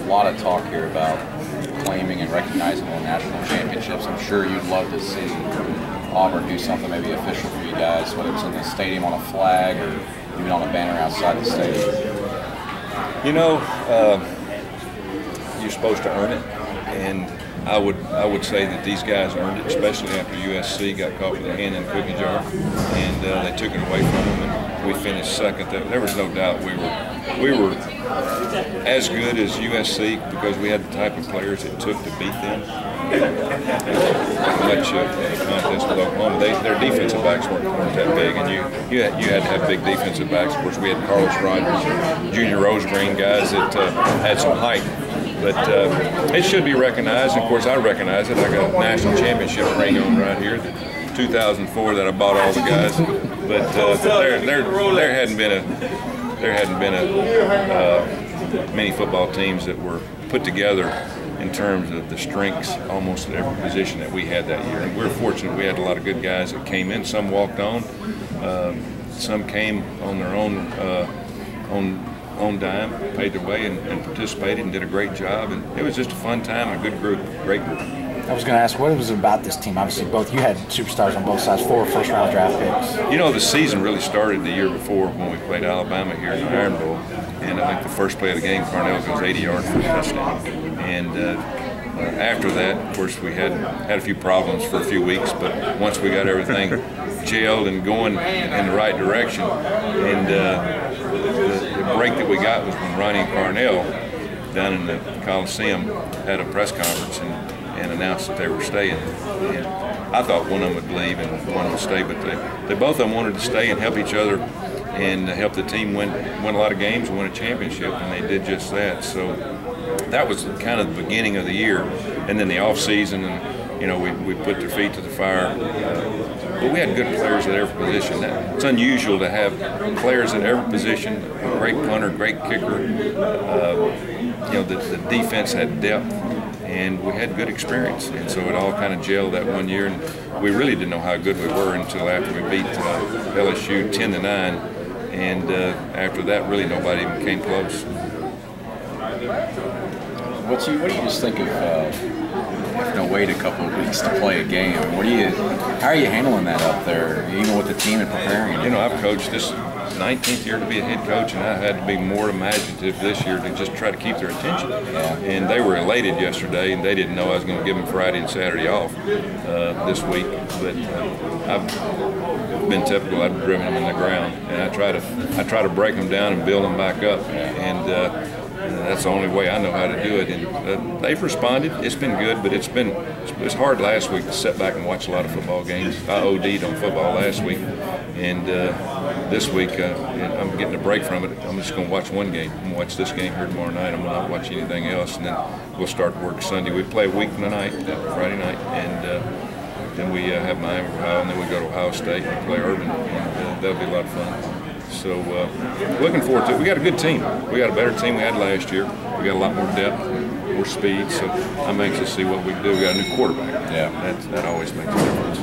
lot of talk here about claiming and recognizing the national championships. I'm sure you'd love to see Auburn do something maybe official for you guys, whether it's in the stadium on a flag or even on a banner outside the stadium. You know, you're supposed to earn it, and I would say that these guys earned it, especially after USC got caught with their hand in the cookie jar, and they took it away from them, and we finished second. There was no doubt we were as good as USC because we had the type of players it took to beat them. Much contest with Oklahoma. Their defensive backs weren't that big, and you had to have big defensive backs. Of course, we had Carlos Rogers, Junior Rosegreen, guys that had some height. But it should be recognized. And of course, I recognize it. I got a national championship ring on right here, the 2004 that I bought all the guys. But there hadn't been many football teams that were put together in terms of the strengths almost at every position that we had that year. And we're fortunate we had a lot of good guys that came in. Some walked on, some came on their own dime, paid their way and participated and did a great job. And it was just a fun time, a good group, great group. I was going to ask, what was it about this team? Obviously, both you had superstars on both sides, 4 first-round draft picks. You know, the season really started the year before when we played Alabama here in the Iron Bowl. And I think the first play of the game, Carnell goes 80 yards for a touchdown. And after that, of course, we had a few problems for a few weeks, but once we got everything gelled and going in the right direction, and the break that we got was when Ronnie and Carnell down in the Coliseum had a press conference and announced that they were staying. And I thought one of them would leave and one would stay, but they both of them wanted to stay and help each other and help the team win a lot of games and win a championship, and they did just that. So that was kind of the beginning of the year, and then the off season, and you know, we put their feet to the fire. But we had good players at every position. It's unusual to have players at every position. A great punter, great kicker. You know, the defense had depth, and we had good experience. And so it all kind of gelled that one year, and we really didn't know how good we were until after we beat LSU 10-9. And after that, really nobody even came close. What do you just think of having to wait a couple of weeks to play a game? How are you handling that up there, even with the team and preparing? You know, I've coached this 19th year to be a head coach, and I had to be more imaginative this year to just try to keep their attention. Yeah. And they were elated yesterday, and they didn't know I was going to give them Friday and Saturday off this week. But I've been typical. I've driven them in the ground, and I try to break them down and build them back up. And that's the only way I know how to do it. And they've responded. It's been good, but it was hard last week to sit back and watch a lot of football games. I OD'd on football last week, and this week I'm getting a break from it. I'm just going to watch one game. I'm going to watch this game here tomorrow night. I'm going to not watch anything else, and then we'll start work Sunday. We play a week from tonight, Friday night, and then we have Miami, Ohio, and then we go to Ohio State and play Auburn, and that'll be a lot of fun. So looking forward to it. We got a good team. We got a better team we had last year. We got a lot more depth, more speed. So I'm anxious to see what we can do. We got a new quarterback. Yeah, that always makes a difference.